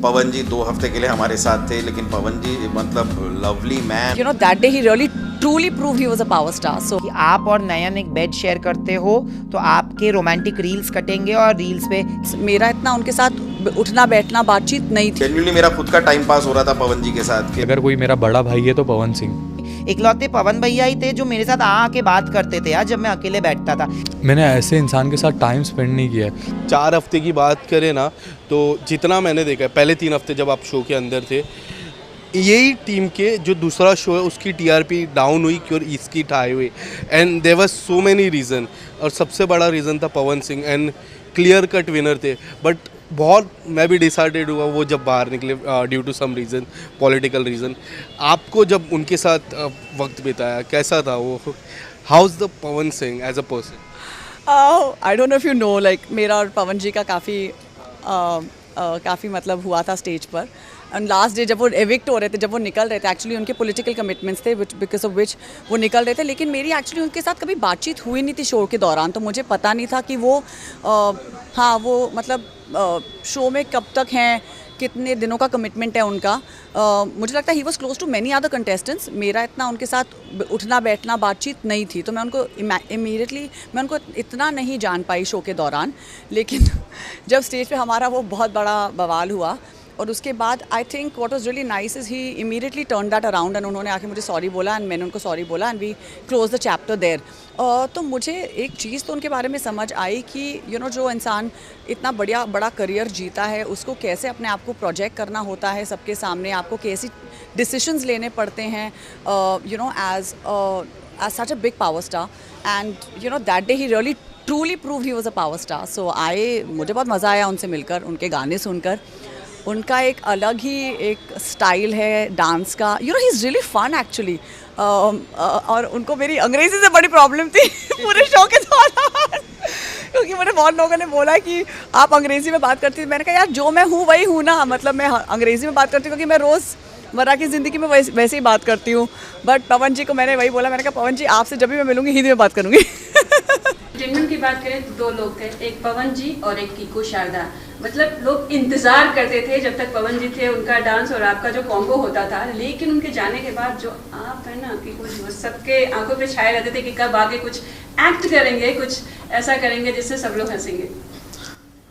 पवन जी 2 हफ्ते के लिए हमारे साथ थे, लेकिन पवन जी मतलब lovely man. You know, that day he really truly proved he was a power star. So कि आप और नयन एक बेड शेयर करते हो तो आपके रोमांटिक रील्स कटेंगे और रील्स पे मेरा इतना उनके साथ उठना बैठना बातचीत नहीं थी। जेन्युइनली मेरा खुद का टाइम पास हो रहा था पवन जी के साथ कि अगर कोई मेरा बड़ा भाई है तो पवन सिंह। इकलौते पवन भैया ही थे जो मेरे साथ आके बात करते थे यार, जब मैं अकेले बैठता था। मैंने ऐसे इंसान के साथ टाइम स्पेंड नहीं किया। 4 हफ्ते की बात करें ना, तो जितना मैंने देखा है, पहले 3 हफ्ते जब आप शो के अंदर थे, यही टीम के जो दूसरा शो है उसकी टीआरपी डाउन हुई और इसकी हाई हुई, and there was so many reason, और सबसे बड़ा रीज़न था Pawan Singh, and clear cut winner थे। बट बहुत मैं भी डिसाइडेड हुआ वो जब बाहर निकले due to some reason, political reason. आपको जब उनके साथ वक्त बिताया कैसा था वो? How is the Pawan Singh as a person? I don't know if you know, like मेरा और पवन जी का काफ़ी मतलब हुआ था स्टेज पर। एंड लास्ट डे जब वो एविक्ट हो रहे थे, जब वो निकल रहे थे, एक्चुअली उनके पॉलिटिकल कमिटमेंट्स थे बिकॉज ऑफ विच वो निकल रहे थे, लेकिन मेरी एक्चुअली उनके साथ कभी बातचीत हुई नहीं थी शो के दौरान, तो मुझे पता नहीं था कि वो हाँ वो मतलब शो में कब तक हैं, कितने दिनों का कमिटमेंट है उनका। मुझे लगता है he was close to many other contestants. मेरा इतना उनके साथ उठना बैठना बातचीत नहीं थी, तो मैं उनको इमीडिएटली मैं उनको इतना नहीं जान पाई शो के दौरान। लेकिन जब स्टेज पे हमारा वो बहुत बड़ा बवाल हुआ और उसके बाद I think what was really nice is he immediately turn that around, and उन्होंने आके मुझे सॉरी बोला एंड मैंने उनको सॉरी बोला and we close the chapter there. तो मुझे एक चीज़ तो उनके बारे में समझ आई कि यू नो जो इंसान इतना बड़ा करियर जीता है उसको कैसे अपने आप को प्रोजेक्ट करना होता है सबके सामने, आपको कैसी डिसीजंस लेने पड़ते हैं you know as such a big power star, and you know that day he really truly prove he was a power star. So मुझे बहुत मज़ा आया उनसे मिलकर, उनके गाने सुनकर। उनका एक अलग ही एक स्टाइल है डांस का, you know he is really fun actually. और उनको मेरी अंग्रेज़ी से बड़ी प्रॉब्लम थी पूरे शो के दौरान क्योंकि मुझे बहुत लोगों ने बोला कि आप अंग्रेज़ी में बात करती थी। मैंने कहा यार जो मैं हूँ वही हूँ ना, मतलब मैं अंग्रेज़ी में बात करती हूँ क्योंकि मैं रोज़मर्रा की ज़िंदगी में वैसे ही बात करती हूँ। बट पवन जी को मैंने वही बोला, मैंने कहा पवन जी आपसे जब भी मैं मिलूँगी हिंदी में बात करूँगी। जेन्युइन की बात करें तो 2 लोग थे, एक पवन जी और एक कीकू शारदा। मतलब लोग इंतजार करते थे जब तक पवन जी थे, उनका डांस और आपका जो कॉम्बो होता था, लेकिन उनके जाने के बाद जो आप है ना कि कुछ वो सबके आंखों पे छाए रहते थे कि कब आगे कुछ एक्ट करेंगे, कुछ ऐसा करेंगे जिससे सब लोग हंसेंगे।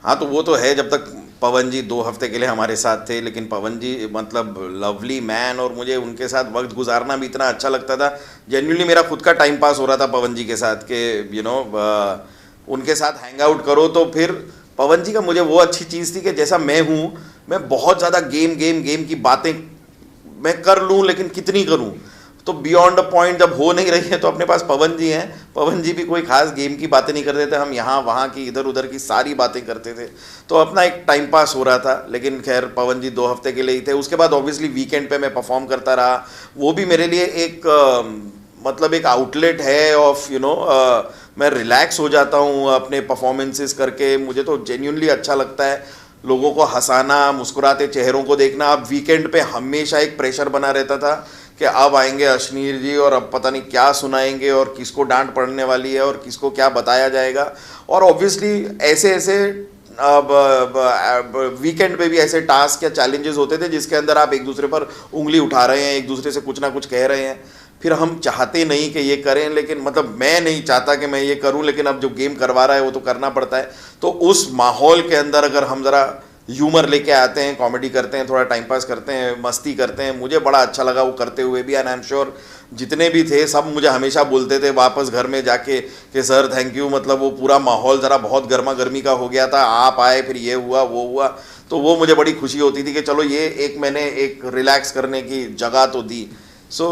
हाँ तो वो तो है, जब तक पवन जी 2 हफ्ते के लिए हमारे साथ थे, लेकिन पवन जी मतलब लवली मैन, और मुझे उनके साथ वक्त गुजारना भी इतना अच्छा लगता था। जेन्युइनली मेरा खुद का टाइम पास हो रहा था पवन जी के साथ कि यू नो उनके साथ हैंग आउट करो, तो फिर पवन जी का मुझे वो अच्छी चीज़ थी कि जैसा मैं हूँ, मैं बहुत ज़्यादा गेम की बातें मैं कर लूँ, लेकिन कितनी करूँ, तो बियॉन्ड अ पॉइंट जब हो नहीं रही है तो अपने पास पवन जी हैं। पवन जी भी कोई खास गेम की बातें नहीं करते थे, हम यहाँ वहाँ की इधर उधर की सारी बातें करते थे, तो अपना एक टाइम पास हो रहा था। लेकिन खैर पवन जी 2 हफ्ते के लिए ही थे। उसके बाद ऑब्वियसली वीकेंड पे मैं परफॉर्म करता रहा, वो भी मेरे लिए एक मतलब एक आउटलेट है ऑफ यू नो मैं रिलैक्स हो जाता हूँ अपने परफॉर्मेंसेस करके। मुझे तो जेन्युइनली अच्छा लगता है लोगों को हंसाना, मुस्कुराते चेहरों को देखना। अब वीकेंड पे हमेशा एक प्रेशर बना रहता था कि अब आएंगे अश्नीर जी और अब पता नहीं क्या सुनाएंगे और किसको डांट पड़ने वाली है और किसको क्या बताया जाएगा। और ऑब्वियसली ऐसे अब वीकेंड पे भी ऐसे टास्क या चैलेंजेस होते थे जिसके अंदर आप एक दूसरे पर उंगली उठा रहे हैं, एक दूसरे से कुछ ना कुछ कह रहे हैं। फिर हम चाहते नहीं कि ये करें, लेकिन मतलब मैं नहीं चाहता कि मैं ये करूं, लेकिन अब जो गेम करवा रहा है वो तो करना पड़ता है। तो उस माहौल के अंदर अगर हम ज़रा ह्यूमर लेके आते हैं, कॉमेडी करते हैं, थोड़ा टाइम पास करते हैं, मस्ती करते हैं, मुझे बड़ा अच्छा लगा वो करते हुए भी। एंड आई एम श्योर जितने भी थे सब मुझे हमेशा बोलते थे वापस घर में जाके कि सर थैंक यू, मतलब वो पूरा माहौल ज़रा बहुत गर्मा गर्मी का हो गया था, आप आए, फिर ये हुआ वो हुआ, तो वो मुझे बड़ी खुशी होती थी कि चलो ये एक मैंने एक रिलैक्स करने की जगह तो दी। सो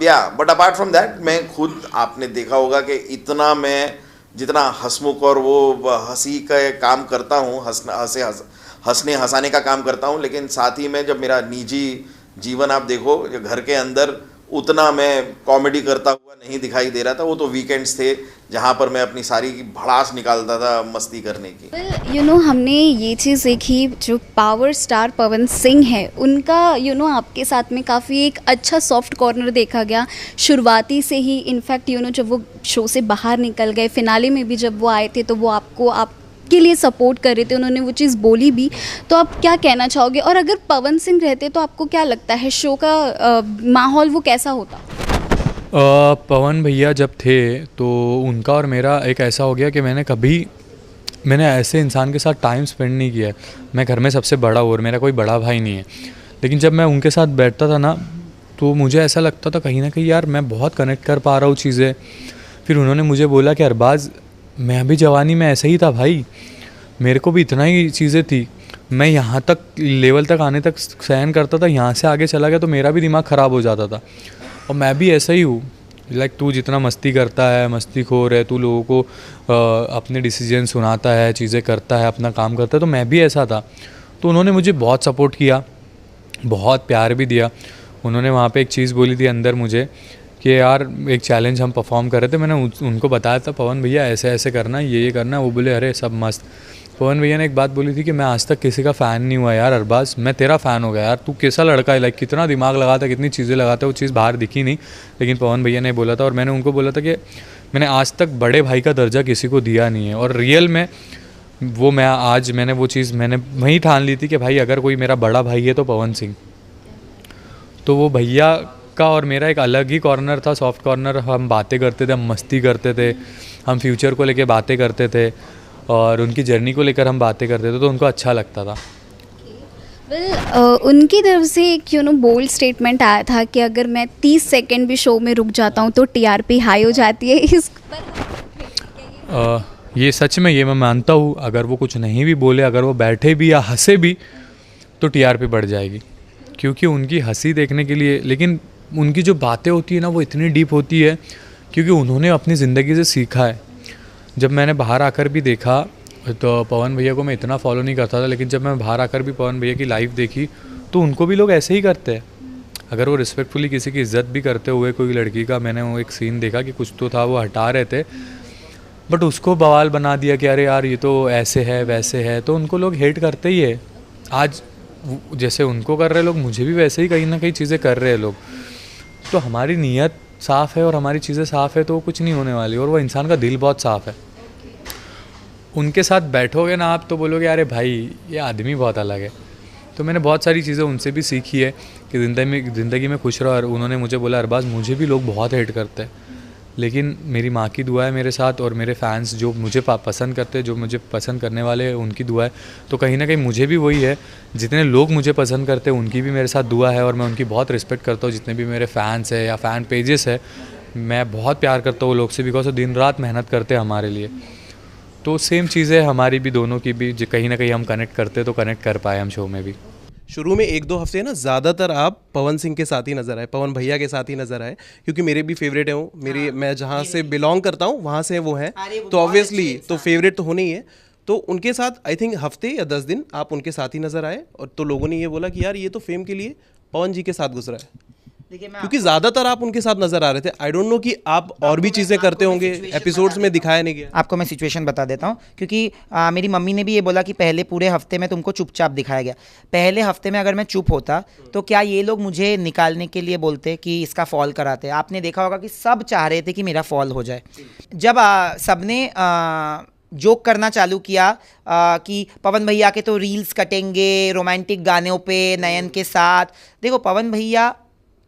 या बट अपार्ट फ्रॉम दैट मैं खुद, आपने देखा होगा कि इतना मैं जितना हंसमुख और वो हंसी का काम करता हूँ, हंसने हंसाने का काम करता हूँ, लेकिन साथ ही में जब मेरा निजी जीवन आप देखो घर के अंदर, उतना मैं कॉमेडी करता हुआ नहीं दिखाई दे रहा था। वो तो वीकेंड्स थे जहाँ पर मैं अपनी सारी भड़ास निकालता था मस्ती करने की। यू नो हमने ये चीज़ देखी, जो पावर स्टार पवन सिंह है उनका यू नो आपके साथ में काफ़ी एक अच्छा सॉफ्ट कॉर्नर देखा गया शुरुआती से ही। इनफैक्ट यू नो जब वो शो से बाहर निकल गए, फिनाले में भी जब वो आए थे तो वो आपको आप आपके लिए सपोर्ट कर रहे थे, उन्होंने वो चीज़ बोली भी, तो आप क्या कहना चाहोगे? और अगर पवन सिंह रहते तो आपको क्या लगता है शो का माहौल वो कैसा होता? पवन भैया जब थे तो उनका और मेरा एक ऐसा हो गया कि मैंने ऐसे इंसान के साथ टाइम स्पेंड नहीं किया है। मैं घर में सबसे बड़ा हूँ और मेरा कोई बड़ा भाई नहीं है, लेकिन जब मैं उनके साथ बैठता था ना तो मुझे ऐसा लगता था कहीं ना कहीं यार मैं बहुत कनेक्ट कर पा रहा हूँ चीज़ें। फिर उन्होंने मुझे बोला कि अरबाज़ मैं भी जवानी में ऐसा ही था भाई, मेरे को भी इतना ही चीज़ें थी, मैं यहाँ तक लेवल तक आने तक सहन करता था, यहाँ से आगे चला गया तो मेरा भी दिमाग ख़राब हो जाता था। और मैं भी ऐसा ही हूँ, लाइक तू जितना मस्ती करता है, मस्तीखोर है, तू लोगों को अपने डिसीजन सुनाता है, चीज़ें करता है, अपना काम करता है, तो मैं भी ऐसा था। तो उन्होंने मुझे बहुत सपोर्ट किया, बहुत प्यार भी दिया। उन्होंने वहाँ पे एक चीज़ बोली थी अंदर मुझे कि यार एक चैलेंज हम परफॉर्म कर रहे थे, मैंने उनको बताया था पवन भैया ऐसे ऐसे करना, ये करना, वो बोले अरे सब मस्त। पवन भैया ने एक बात बोली थी कि मैं आज तक किसी का फ़ैन नहीं हुआ यार अरबाज़, मैं तेरा फ़ैन हो गया यार, तू कैसा लड़का है, लाइक कितना दिमाग लगाता है, कितनी चीज़ें लगाता है, वो चीज़ बाहर दिखी नहीं, लेकिन पवन भैया ने बोला था। और मैंने उनको बोला था कि मैंने आज तक बड़े भाई का दर्जा किसी को दिया नहीं है, और रियल में वो मैंने वो चीज़ मैंने वहीं ठान ली थी कि भाई अगर कोई मेरा बड़ा भाई है तो पवन सिंह। तो वो भैया का और मेरा एक अलग ही कॉर्नर था, सॉफ्ट कॉर्नर। हम बातें करते थे, हम मस्ती करते थे, हम फ्यूचर को लेके बातें करते थे और उनकी जर्नी को लेकर हम बातें करते थे, तो उनको अच्छा लगता था। उनकी तरफ से एक बोल्ड स्टेटमेंट आया था कि अगर मैं 30 सेकंड भी शो में रुक जाता हूँ तो टीआरपी हाई हो जाती है। इस पर ये सच में, ये मैं मानता हूँ, अगर वो कुछ नहीं भी बोले, अगर वो बैठे भी या हंसे भी तो टीआरपी बढ़ जाएगी, क्योंकि उनकी हंसी देखने के लिए, लेकिन उनकी जो बातें होती है ना वो इतनी डीप होती है क्योंकि उन्होंने अपनी ज़िंदगी से सीखा है। जब मैंने बाहर आकर भी देखा तो पवन भैया को मैं इतना फॉलो नहीं करता था, लेकिन जब मैं बाहर आकर भी पवन भैया की लाइव देखी तो उनको भी लोग ऐसे ही करते हैं। अगर वो रिस्पेक्टफुली किसी की इज्जत भी करते हुए कोई लड़की का, मैंने वो एक सीन देखा कि कुछ तो था वो हटा रहे थे बट उसको बवाल बना दिया कि अरे यार ये तो ऐसे है वैसे है, तो उनको लोग हेट करते ही है। आज जैसे उनको कर रहे लोग, मुझे भी वैसे ही कहीं ना कहीं चीज़ें कर रहे हैं लोग। तो हमारी नीयत साफ़ है और हमारी चीज़ें साफ़ है तो कुछ नहीं होने वाली, और वो इंसान का दिल बहुत साफ़ है। उनके साथ बैठोगे ना आप तो बोलोगे अरे भाई ये आदमी बहुत अलग है। तो मैंने बहुत सारी चीज़ें उनसे भी सीखी है कि ज़िंदगी में खुश रहो। और उन्होंने मुझे बोला अरबाज़ मुझे भी लोग बहुत हेट करते हैं, लेकिन मेरी माँ की दुआ है मेरे साथ, और मेरे फैंस जो मुझे पसंद करते हैं, जो मुझे पसंद करने वाले हैं, उनकी दुआ है। तो कहीं ना कहीं मुझे भी वही है, जितने लोग मुझे पसंद करते हैं उनकी भी मेरे साथ दुआ है, और मैं उनकी बहुत रिस्पेक्ट करता हूँ। जितने भी मेरे फ़ैन्स हैं या फ़ैन पेजेस है, मैं बहुत प्यार करता हूँ लोग से, बिकॉज वो दिन रात मेहनत करते हैं हमारे लिए। तो सेम चीज़ें हमारी भी, दोनों की भी, कहीं ना कहीं हम कनेक्ट करते तो कनेक्ट कर पाए हम शो में भी। शुरू में 1-2 हफ्ते ना ज़्यादातर आप पवन सिंह के साथ ही नज़र आए, पवन भैया के साथ ही नज़र आए, क्योंकि मेरे भी फेवरेट हैं वो, मेरी मैं जहाँ से बिलोंग करता हूँ वहाँ से वो हैं, तो ऑब्वियसली तो फेवरेट तो होने ही है। तो उनके साथ आई थिंक हफ्ते या 10 दिन आप उनके साथ ही नज़र आए, और तो लोगों ने ये बोला कि यार ये तो फेम के लिए पवन जी के साथ गुजरा है, क्योंकि ज़्यादातर आप उनके साथ नज़र आ रहे थे। आई डोंट नो कि आप और भी चीज़ें करते होंगे, एपिसोड्स में दिखाया नहीं गया। आपको मैं सिचुएशन बता देता हूँ, क्योंकि मेरी मम्मी ने भी ये बोला कि पहले पूरे हफ्ते में तुमको चुपचाप दिखाया गया। पहले हफ्ते में अगर मैं चुप होता तो क्या ये लोग मुझे निकालने के लिए बोलते कि इसका फॉल कराते? आपने देखा होगा कि सब चाह रहे थे कि मेरा फॉल हो जाए। जब सबने जोक करना चालू किया कि पवन भैया के तो रील्स कटेंगे रोमांटिक गानों पे नयन के साथ। देखो पवन भैया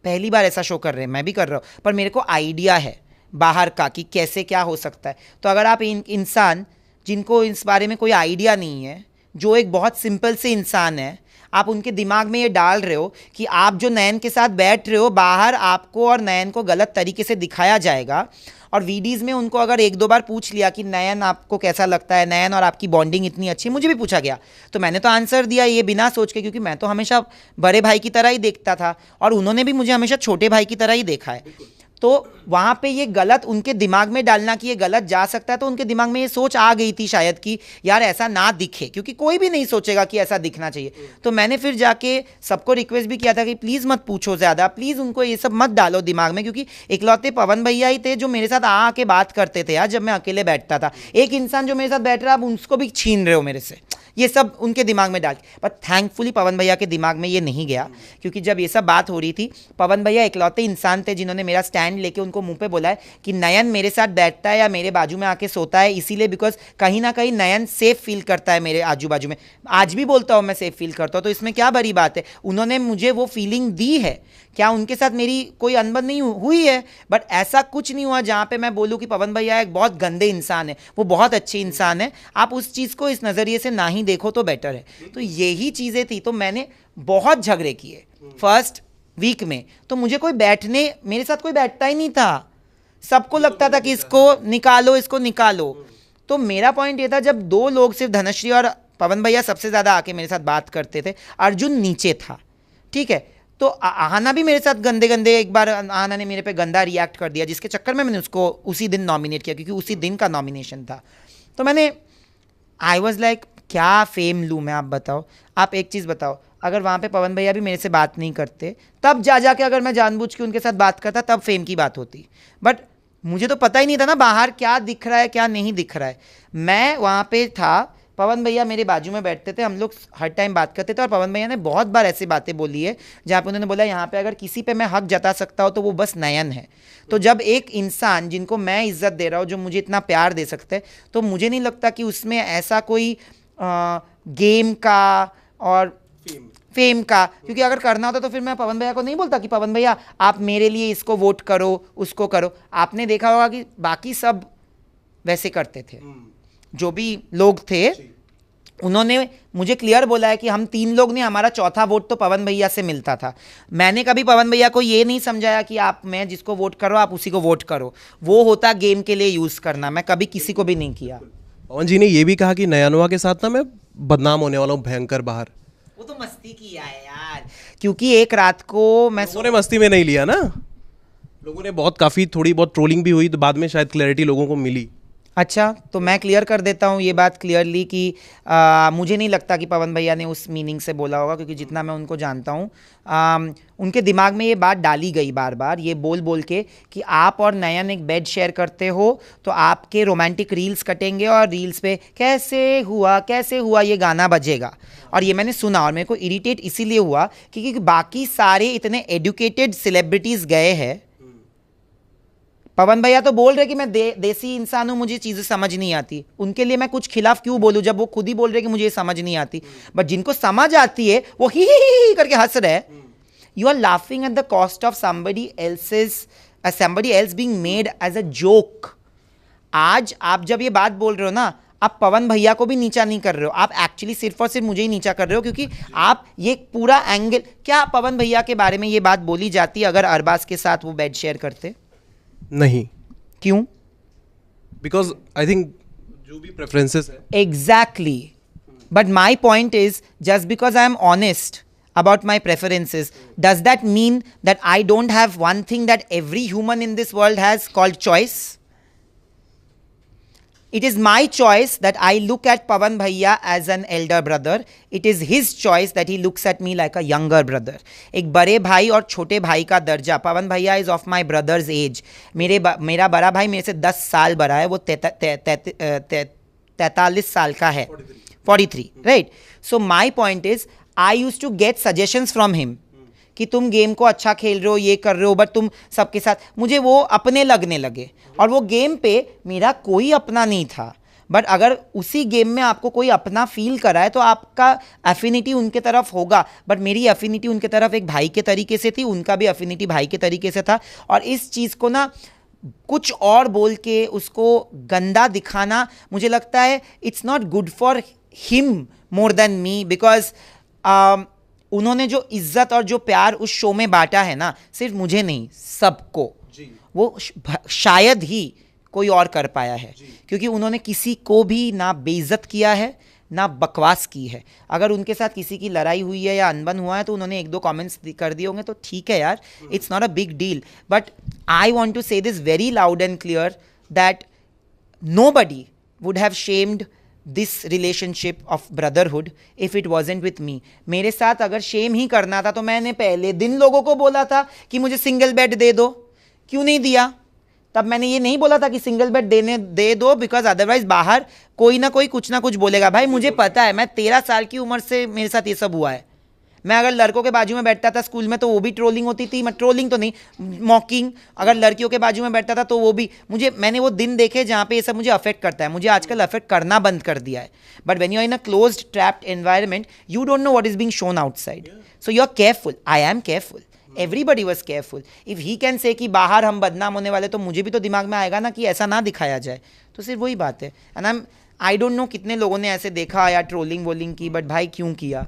पहली बार ऐसा शो कर रहे हैं, मैं भी कर रहा हूँ, पर मेरे को आइडिया है बाहर का कि कैसे क्या हो सकता है। तो अगर आप इंसान जिनको इस बारे में कोई आइडिया नहीं है, जो एक बहुत सिंपल से इंसान है, आप उनके दिमाग में ये डाल रहे हो कि आप जो नयन के साथ बैठ रहे हो बाहर आपको और नयन को गलत तरीके से दिखाया जाएगा, और वीडियोज़ में उनको अगर 1-2 बार पूछ लिया कि नयन आपको कैसा लगता है, नयन और आपकी बॉन्डिंग इतनी अच्छी है, मुझे भी पूछा गया तो मैंने तो आंसर दिया ये बिना सोच के, क्योंकि मैं तो हमेशा बड़े भाई की तरह ही देखता था और उन्होंने भी मुझे हमेशा छोटे भाई की तरह ही देखा है। तो वहाँ पे ये गलत उनके दिमाग में डालना कि ये गलत जा सकता है, तो उनके दिमाग में ये सोच आ गई थी शायद कि यार ऐसा ना दिखे, क्योंकि कोई भी नहीं सोचेगा कि ऐसा दिखना चाहिए। तो मैंने फिर जाके सबको रिक्वेस्ट भी किया था कि प्लीज़ मत पूछो ज़्यादा, प्लीज़ उनको ये सब मत डालो दिमाग में, क्योंकि इकलौते पवन भैया ही थे जो मेरे साथ आके बात करते थे यार जब मैं अकेले बैठता था। एक इंसान जो मेरे साथ बैठ रहा है, आप उसको भी छीन रहे हो मेरे से, ये सब उनके दिमाग में डाल के। पर थैंकफुली पवन भैया के दिमाग में ये नहीं गया, क्योंकि जब ये सब बात हो रही थी, पवन भैया इकलौते इंसान थे जिन्होंने मेरा स्टैंड हैंड लेके उनको मुंह पे बोला है कि नयन मेरे साथ बैठता है या मेरे बाजू में आके सोता है इसीलिए बिकॉज कहीं ना कहीं नयन सेफ फील करता है मेरे आजू बाजू में। आज भी बोलता हूँ मैं सेफ फील करता हूँ, तो इसमें क्या बड़ी बात है? उन्होंने मुझे वो फीलिंग दी है, क्या उनके साथ मेरी कोई अनबन नहीं हुई है? बट ऐसा कुछ नहीं हुआ जहाँ पे मैं बोलूँ कि पवन भैया एक बहुत गंदे इंसान है, वो बहुत अच्छे इंसान है। आप उस चीज़ को इस नज़रिए से ना ही देखो तो बेटर है। तो यही चीज़ें थी। तो मैंने बहुत झगड़े किए फर्स्ट वीक में, तो मुझे कोई बैठने, मेरे साथ कोई बैठता ही नहीं था, सबको लगता था कि इसको निकालो, इसको निकालो। तो मेरा पॉइंट ये था, जब दो लोग सिर्फ धनश्री और पवन भैया सबसे ज़्यादा आके मेरे साथ बात करते थे, अर्जुन नीचे था, ठीक है, तो आहाना भी मेरे साथ गंदे गंदे, एक बार आहाना ने मेरे पे गंदा रिएक्ट कर दिया जिसके चक्कर में मैंने उसको उसी दिन नॉमिनेट किया क्योंकि उसी दिन का नॉमिनेशन था। तो मैंने आई वॉज लाइक क्या फेम लूँ मैं, आप बताओ। आप एक चीज़ बताओ, अगर वहाँ पे पवन भैया भी मेरे से बात नहीं करते, तब जा के अगर मैं जानबूझ के उनके साथ बात करता, तब फेम की बात होती। बट मुझे तो पता ही नहीं था ना बाहर क्या दिख रहा है क्या नहीं दिख रहा है। मैं वहाँ पे था, पवन भैया मेरे बाजू में बैठते थे, हम लोग हर टाइम बात करते थे, और पवन भैया ने बहुत बार ऐसी बातें बोली है जहाँ पे उन्होंने बोला यहाँ पे अगर किसी पे मैं हक जता सकता हूँ तो वो बस नयन है। तो जब एक इंसान जिनको मैं इज्जत दे रहा हूँ, जो मुझे इतना प्यार दे सकते हैं, तो मुझे नहीं लगता कि उसमें ऐसा कोई गेम का और फेम का, क्योंकि अगर करना होता तो फिर मैं पवन भैया को नहीं बोलता कि पवन भैया आप मेरे लिए इसको वोट करो, उसको करो। आपने देखा होगा कि बाकी सब वैसे करते थे, जो भी लोग थे उन्होंने मुझे क्लियर बोला है कि हम 3 लोग ने, हमारा चौथा वोट तो पवन भैया से मिलता था। मैंने कभी पवन भैया को ये नहीं समझाया कि आप, मैं जिसको वोट करो आप उसी को वोट करो, वो होता गेम के लिए यूज़ करना, मैं कभी किसी को भी नहीं किया। पवन जी ने ये भी कहा कि नयनवा के साथ ना मैं बदनाम होने वाला हूँ भयंकर बाहर। वो तो मस्ती किया है यार, क्योंकि एक रात को मैं लोगों ने मस्ती में नहीं लिया ना, लोगों ने बहुत काफ़ी थोड़ी बहुत ट्रोलिंग भी हुई, तो बाद में शायद क्लैरिटी लोगों को मिली। अच्छा, तो मैं क्लियर कर देता हूँ ये बात क्लियरली कि मुझे नहीं लगता कि पवन भैया ने उस मीनिंग से बोला होगा, क्योंकि जितना मैं उनको जानता हूँ उनके दिमाग में ये बात डाली गई बार बार, ये बोल बोल के कि आप और नयन एक बेड शेयर करते हो तो आपके रोमांटिक रील्स कटेंगे और रील्स पे कैसे हुआ ये गाना बजेगा। और ये मैंने सुना और मेरे को इरिटेट इसीलिए हुआ क्योंकि बाकी सारे इतने एडुकेटेड सेलिब्रिटीज़ गए हैं। पवन भैया तो बोल रहे कि मैं देसी इंसान हूँ, मुझे चीज़ें समझ नहीं आती, उनके लिए मैं कुछ खिलाफ क्यों बोलूँ जब वो खुद ही बोल रहे कि मुझे समझ नहीं आती। बट जिनको समझ आती है वो ही करके हंस रहे हैं। You are laughing at the cost of somebody else being made as a joke। आज आप जब ये बात बोल रहे हो ना, आप पवन भैया को भी नीचा नहीं कर रहे हो, आप एक्चुअली सिर्फ और सिर्फ मुझे ही नीचा कर रहे हो, क्योंकि आप ये पूरा एंगल, क्या पवन भैया के बारे में ये बात बोली जाती अगर अरबाज के साथ वो बेड शेयर करते? नहीं। क्यों? बिकॉज आई थिंक जो भी प्रेफरेंसेस है। Exactly, but my point is just because I am honest about my preferences, does that mean that I don't have one thing that every human in this world has, called choice? It is my choice that I look at Pawan Bhaiya as an elder brother. It is his choice that he looks at me like a younger brother. एक बड़े भाई और छोटे भाई का दर्जा, पवन भैया is of my brother's age. मेरा बड़ा भाई मेरे से 10 साल बड़ा है, वो 43 साल का है, 43, right? So my point is, I used to get suggestions from him कि तुम गेम को अच्छा खेल रहे हो, ये कर रहे हो, बट तुम सबके साथ, मुझे वो अपने लगने लगे और वो गेम पे मेरा कोई अपना नहीं था। बट अगर उसी गेम में आपको कोई अपना फील कराए तो आपका एफिनिटी उनके तरफ होगा, बट मेरी एफिनिटी उनके तरफ एक भाई के तरीके से थी, उनका भी एफिनिटी भाई के तरीके से था। और इस चीज़ को ना कुछ और बोल के उसको गंदा दिखाना, मुझे लगता है it's not good for him more than me, because उन्होंने जो इज्जत और जो प्यार उस शो में बांटा है ना, सिर्फ मुझे नहीं सबको, वो शायद ही कोई और कर पाया है, क्योंकि उन्होंने किसी को भी ना बेइज्जत किया है ना बकवास की है। अगर उनके साथ किसी की लड़ाई हुई है या अनबन हुआ है तो उन्होंने 1-2 कमेंट्स कर दिए होंगे तो ठीक है यार, it's not a big deal. But I want to say this very loud and clear that nobody would have shamed this relationship of brotherhood if it wasn't with me। मेरे साथ अगर शेम ही करना था तो मैंने पहले दिन लोगों को बोला था कि मुझे सिंगल बेड दे दो, क्यों नहीं दिया? तब मैंने ये नहीं बोला था कि सिंगल बेड दे दो, बिकॉज अदरवाइज बाहर कोई ना कोई कुछ ना कुछ बोलेगा। भाई मुझे पता है, मैं 13 साल की उम्र से मेरे साथ ये सब हुआ है, मैं अगर लड़कों के बाजू में बैठता था स्कूल में तो वो भी ट्रोलिंग होती थी, मैं ट्रोलिंग तो नहीं, मॉकिंग। अगर लड़कियों के बाजू में बैठता था तो वो भी, मैंने वो दिन देखे जहाँ पे ये सब मुझे अफेक्ट करता है। मुझे आजकल अफेक्ट करना बंद कर दिया है। But when you are in a closed trapped environment you don't know what is being shown outside, so you are careful. I am careful, everybody was careful. If he can say कि बाहर हम बदनाम होने वाले, तो मुझे भी तो दिमाग में आएगा ना कि ऐसा ना दिखाया जाए। तो सिर्फ वही बात है। एंड आई डोंट नो कितने लोगों ने ऐसे देखा या ट्रोलिंग वोलिंग की, बट भाई क्यों किया?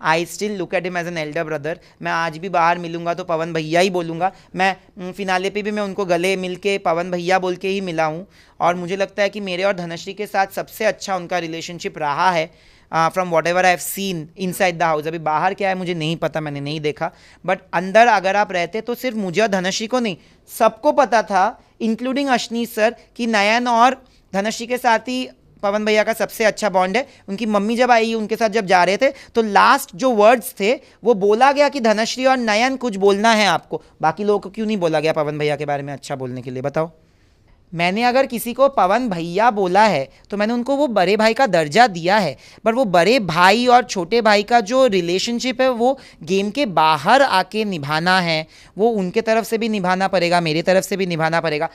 I still look at him as an elder brother. मैं आज भी बाहर मिलूंगा तो पवन भैया ही बोलूँगा। मैं फिनाले पे भी मैं उनको गले मिल के पवन भैया बोल के ही मिला हूँ। और मुझे लगता है कि मेरे और धनश्री के साथ सबसे अच्छा उनका रिलेशनशिप रहा है from what ever I have seen inside the house. अभी बाहर क्या है मुझे नहीं पता, मैंने नहीं देखा, बट अंदर अगर आप रहते तो सिर्फ मुझे और धनश्री को नहीं, सबको पता था, इंक्लूडिंग अशनीश सर, कि नयन और धनश्री के साथ ही पवन भैया का सबसे अच्छा बॉन्ड है। उनकी मम्मी जब आई, उनके साथ जब जा रहे थे, तो लास्ट जो वर्ड्स थे वो बोला गया कि धनश्री और नयन कुछ बोलना है आपको। बाकी लोगों को क्यों नहीं बोला गया पवन भैया के बारे में अच्छा बोलने के लिए? बताओ। मैंने अगर किसी को पवन भैया बोला है तो मैंने उनको वो बड़े भाई का दर्जा दिया है, बट वो बड़े भाई और छोटे भाई का जो रिलेशनशिप है वो गेम के बाहर आके निभाना है। वो उनके तरफ से भी निभाना पड़ेगा, मेरे तरफ से भी निभाना पड़ेगा।